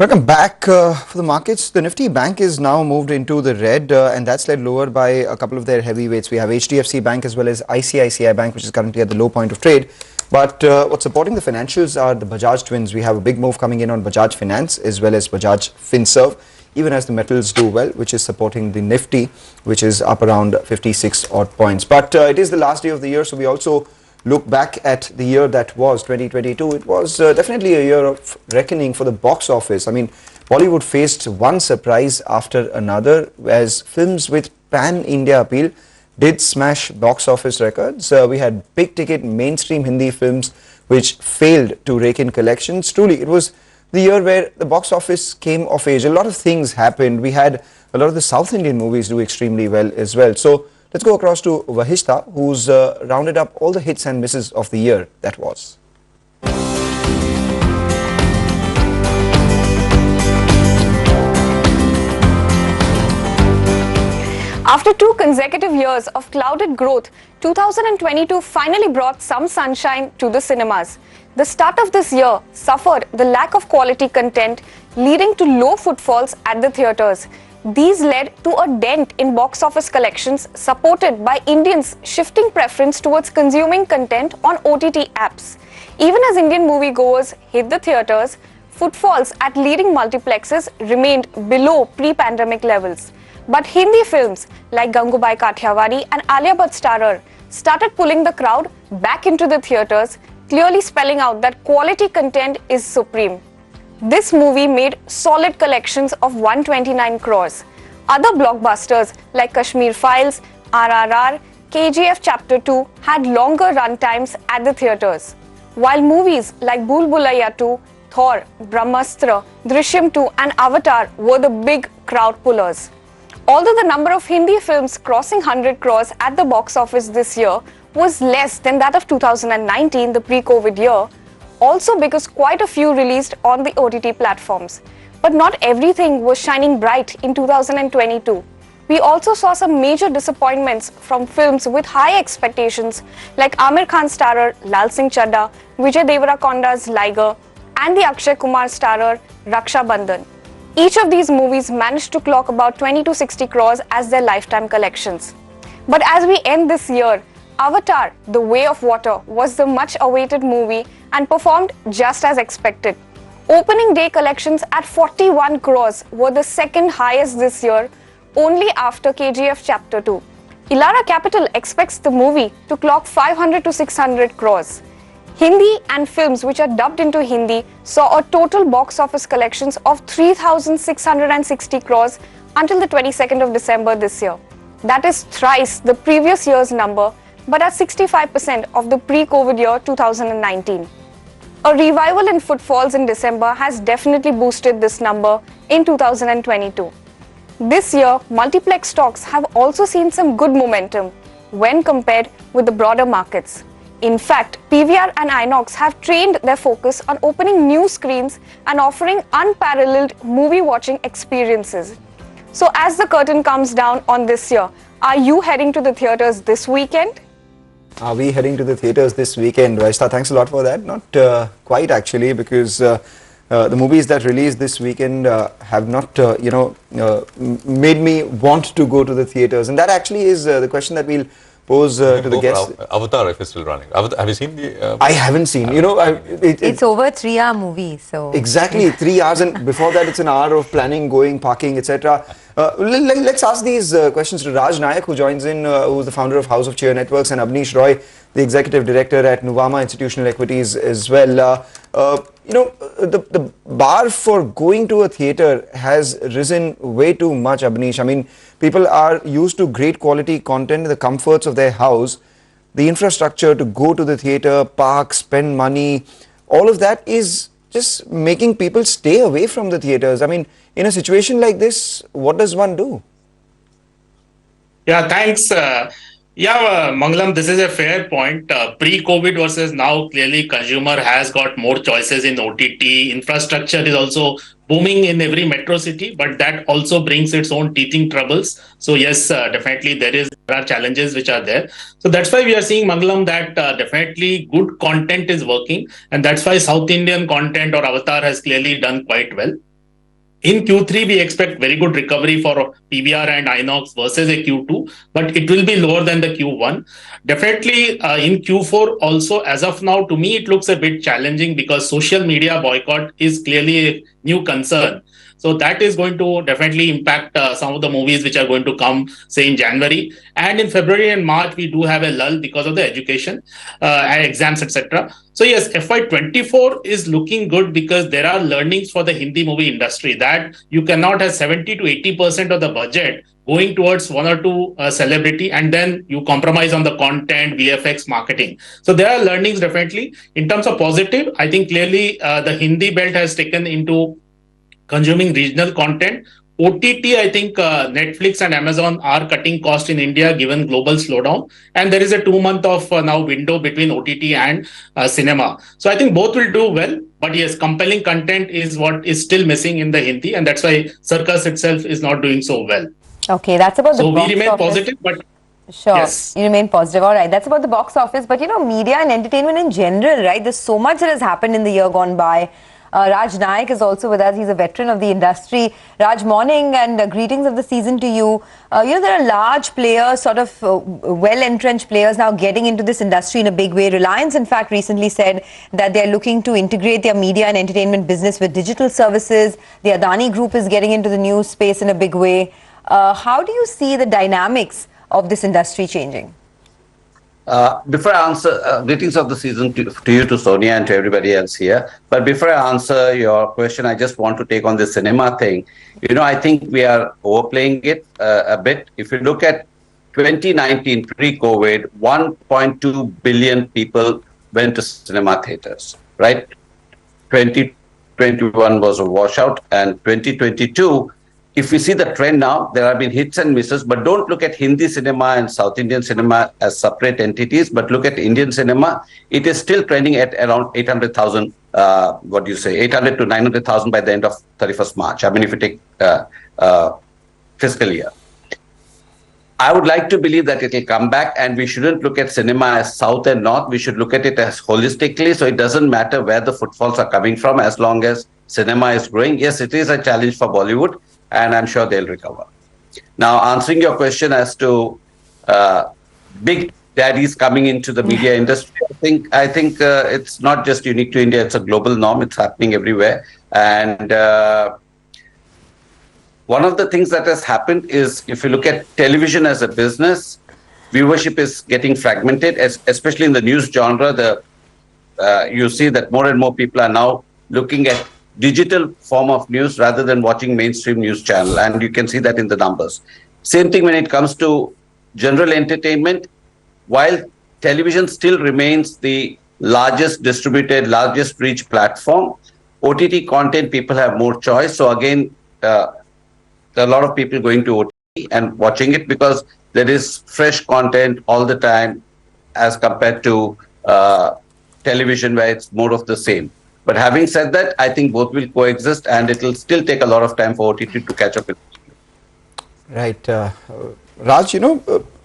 Welcome back for the markets. The Nifty Bank is now moved into the red and that's led lower by a couple of their heavyweights. We have HDFC Bank as well as ICICI Bank, which is currently at the low point of trade. But what's supporting the financials are the Bajaj twins. We have a big move coming in on Bajaj Finance as well as Bajaj Finserv, even as the metals do well, which is supporting the Nifty, which is up around 56 odd points. But it is the last day of the year, so we also look back at the year that was 2022. It was definitely a year of reckoning for the box office. I mean, Bollywood faced one surprise after another as films with pan-India appeal did smash box office records. We had big-ticket mainstream Hindi films which failed to rake in collections. Truly, it was the year where the box office came of age. A lot of things happened. We had a lot of the South Indian movies do extremely well as well. So let's go across to Vahishta, who's rounded up all the hits and misses of the year that was. After 2 consecutive years of clouded growth, 2022 finally brought some sunshine to the cinemas. The start of this year suffered the lack of quality content, leading to low footfalls at the theatres. These led to a dent in box office collections, supported by Indians shifting preference towards consuming content on OTT apps. Even as Indian moviegoers hit the theatres, footfalls at leading multiplexes remained below pre-pandemic levels. But Hindi films like Gangubai Kathiawadi and Alia Bhatt Starer started pulling the crowd back into the theatres, clearly spelling out that quality content is supreme. This movie made solid collections of 129 crores. Other blockbusters like Kashmir Files, RRR, KGF Chapter 2 had longer run times at the theatres. While movies like Bhool Bhulaiya 2, Thor, Brahmastra, Drishyam 2 and Avatar were the big crowd pullers. Although the number of Hindi films crossing 100 crores at the box office this year was less than that of 2019, the pre-COVID year, also because quite a few released on the OTT platforms. But not everything was shining bright in 2022. We also saw some major disappointments from films with high expectations like Aamir Khan starrer Lal Singh Chadda, Vijay Deverakonda's Liger, and the Akshay Kumar starrer Raksha Bandhan. Each of these movies managed to clock about 20 to 60 crores as their lifetime collections. But as we end this year, Avatar, The Way of Water was the much-awaited movie and performed just as expected. Opening day collections at 41 crores were the second highest this year, only after KGF Chapter 2. Elara Capital expects the movie to clock 500 to 600 crores. Hindi and films which are dubbed into Hindi saw a total box office collections of 3,660 crores until the 22nd of December this year. That is thrice the previous year's number, but at 65% of the pre-COVID year 2019. A revival in footfalls in December has definitely boosted this number in 2022. This year, multiplex stocks have also seen some good momentum when compared with the broader markets. In fact, PVR and Inox have trained their focus on opening new screens and offering unparalleled movie-watching experiences. So as the curtain comes down on this year, are you heading to the theatres this weekend? Are we heading to the theatres this weekend? Vaishta, thanks a lot for that. Not quite actually, because the movies that released this weekend have not, made me want to go to the theatres. And that actually is the question that we'll pose to the guests. Avatar, if it's still running. Have you seen the... I haven't seen. It's over 3-hour movie, so... Exactly, 3 hours, and before that it's an hour of planning, going, parking, etc. Let's ask these questions to Raj Nayak, who joins in, who's the founder of House of Cheer Networks, and Abneesh Roy, the executive director at Nuvama Institutional Equities as well. The bar for going to a theatre has risen way too much, Abneesh. I mean, people are used to great quality content, the comforts of their house, the infrastructure to go to the theatre, park, spend money, all of that is just making people stay away from the theatres. I mean, in a situation like this, what does one do? Yeah, thanks. Mangalam, this is a fair point. Pre-COVID versus now, clearly consumer has got more choices in OTT. Infrastructure is also booming in every metro city, but that also brings its own teething troubles. So yes, definitely there are challenges which are there. So that's why we are seeing, Mangalam, that definitely good content is working. And that's why South Indian content or Avatar has clearly done quite well. In Q3, we expect very good recovery for PVR and Inox versus a Q2, but it will be lower than the Q1. Definitely in Q4 also, as of now, to me, it looks a bit challenging because social media boycott is clearly a new concern. So that is going to definitely impact some of the movies which are going to come, say, in January. And in February and March, we do have a lull because of the education and exams, etc. So yes, FY24 is looking good because there are learnings for the Hindi movie industry that you cannot have 70 to 80% of the budget going towards one or two celebrity, and then you compromise on the content, VFX, marketing. So there are learnings definitely. In terms of positive, I think clearly the Hindi belt has taken into consuming regional content. OTT, I think Netflix and Amazon are cutting cost in India given global slowdown. And there is a 2 month of now window between OTT and cinema. So I think both will do well. But yes, compelling content is what is still missing in the Hindi. And that's why Circus itself is not doing so well. Okay, that's about the So we box remain office. positive, but Sure, yes. you remain positive. All right, that's about the box office. But media and entertainment in general, right? There's so much that has happened in the year gone by. Raj Naik is also with us. He's a veteran of the industry. Raj, morning and greetings of the season to you. There are large players, sort of well-entrenched players now getting into this industry in a big way. Reliance, in fact, recently said that they're looking to integrate their media and entertainment business with digital services. The Adani Group is getting into the news space in a big way. How do you see the dynamics of this industry changing? Before I answer, greetings of the season to you, to Sonia, and to everybody else here. But before I answer your question, I just want to take on the cinema thing. I think we are overplaying it a bit. If you look at 2019, pre-COVID, 1.2 billion people went to cinema theaters, right? 2021 was a washout, and 2022, if we see the trend now, there have been hits and misses, but don't look at Hindi cinema and South Indian cinema as separate entities, but look at Indian cinema. It is still trending at around 800,000, 800 to 900,000 by the end of 31st March. I mean, if you take fiscal year. I would like to believe that it will come back, and we shouldn't look at cinema as South and North. We should look at it as holistically. So it doesn't matter where the footfalls are coming from as long as cinema is growing. Yes, it is a challenge for Bollywood, and I'm sure they'll recover. Now, answering your question as to big daddies coming into the media industry, I think it's not just unique to India. It's a global norm. It's happening everywhere. And one of the things that has happened is, if you look at television as a business, viewership is getting fragmented, especially in the news genre. You see that more and more people are now looking at digital form of news rather than watching mainstream news channel, and you can see that in the numbers. Same thing when it comes to general entertainment. While television still remains the largest distributed, largest reach platform, OTT content, people have more choice. So again, there are a lot of people going to OTT and watching it because there is fresh content all the time as compared to television, where it's more of the same. But having said that, I think both will coexist, and it will still take a lot of time for OTT to catch up with. Right. Raj,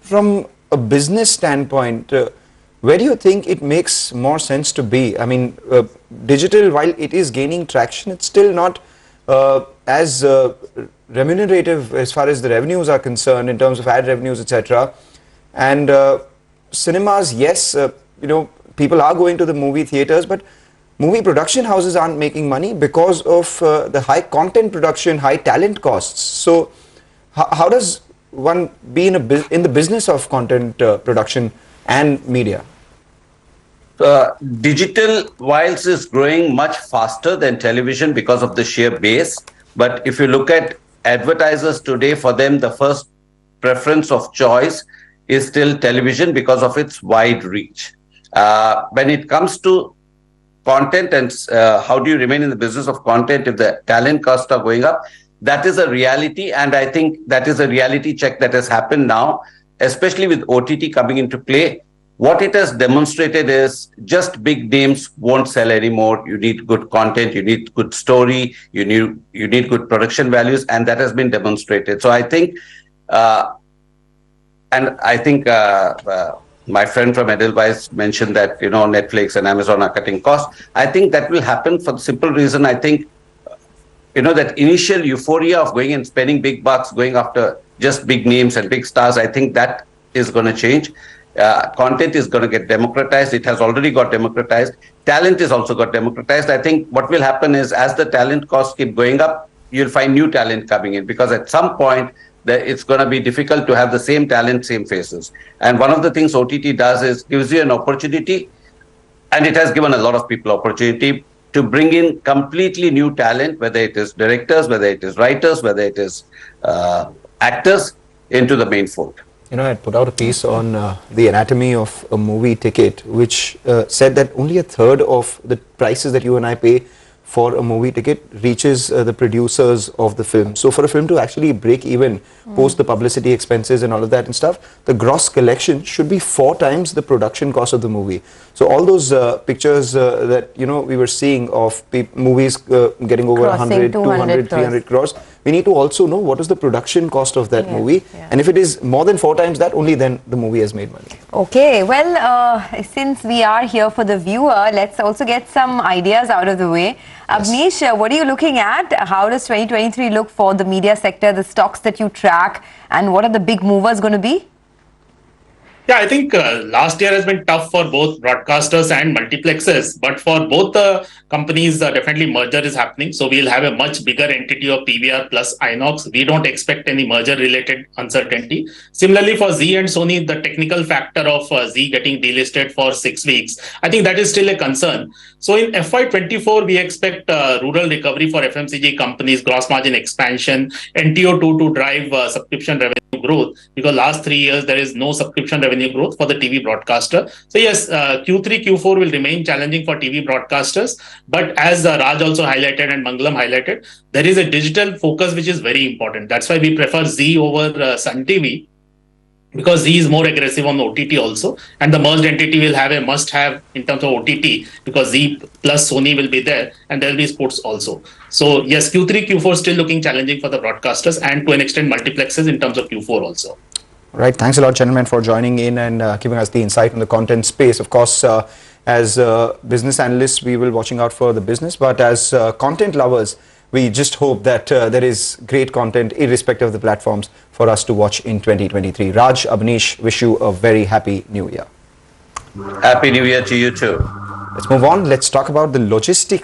from a business standpoint, where do you think it makes more sense to be? I mean, digital, while it is gaining traction, it's still not as remunerative as far as the revenues are concerned in terms of ad revenues, etc. And cinemas, yes, people are going to the movie theaters, but movie production houses aren't making money because of the high content production, high talent costs. So how does one be in the business of content production and media? Digital, whilst is growing much faster than television because of the sheer base, but if you look at advertisers today, for them the first preference of choice is still television because of its wide reach. When it comes to content and how do you remain in the business of content if the talent costs are going up, that is a reality, and I think that is a reality check that has happened now, especially with OTT coming into play. What it has demonstrated is just big names won't sell anymore. You need good content, you need good story, you need good production values, and that has been demonstrated. So I think, my friend from Edelweiss mentioned that Netflix and Amazon are cutting costs. I think that will happen for the simple reason. I think that initial euphoria of going and spending big bucks, going after just big names and big stars, I think that is going to change. Content is going to get democratized. It has already got democratized. Talent is also got democratized. I think what will happen is as the talent costs keep going up, you'll find new talent coming in, because at some point it's going to be difficult to have the same talent, same faces. And one of the things OTT does is gives you an opportunity, and it has given a lot of people opportunity to bring in completely new talent, whether it is directors, whether it is writers, whether it is actors, into the main fold. I had put out a piece on the anatomy of a movie ticket, which said that only a third of the prices that you and I pay for a movie ticket reaches the producers of the film. So for a film to actually break even, post the publicity expenses and all of that and stuff, the gross collection should be 4 times the production cost of the movie. So all those pictures that we were seeing of movies getting over Crossing 100, 200, 300 crores, we need to also know what is the production cost of that movie. And if it is more than 4 times that, only then the movie has made money. Okay, well, since we are here for the viewer, let's also get some ideas out of the way. Abneesh, what are you looking at? How does 2023 look for the media sector, the stocks that you track, and what are the big movers going to be? Yeah, I think last year has been tough for both broadcasters and multiplexes, but for both the companies, definitely merger is happening. So we'll have a much bigger entity of PVR plus Inox. We don't expect any merger related uncertainty. Similarly, for Zee and Sony, the technical factor of Zee getting delisted for 6 weeks, I think that is still a concern. So in FY24, we expect rural recovery for FMCG companies, gross margin expansion, NTO2 to drive subscription revenue growth, because last 3 years there is no subscription revenue growth for the TV broadcaster. So yes, Q3, Q4 will remain challenging for TV broadcasters. But as Raj also highlighted and Mangalam highlighted, there is a digital focus which is very important. That's why we prefer Zee over Sun TV, because Zee is more aggressive on OTT also, and the merged entity will have a must-have in terms of OTT, because Zee plus Sony will be there, and there will be sports also. So yes, Q3, Q4 still looking challenging for the broadcasters, and to an extent multiplexes in terms of Q4 also. Right. Thanks a lot, gentlemen, for joining in and giving us the insight on the content space. Of course, as business analysts, we will be watching out for the business, but as content lovers, we just hope that there is great content, irrespective of the platforms, for us to watch in 2023. Raj, Abneesh, wish you a very happy New Year. Happy New Year to you too. Let's move on. Let's talk about the logistics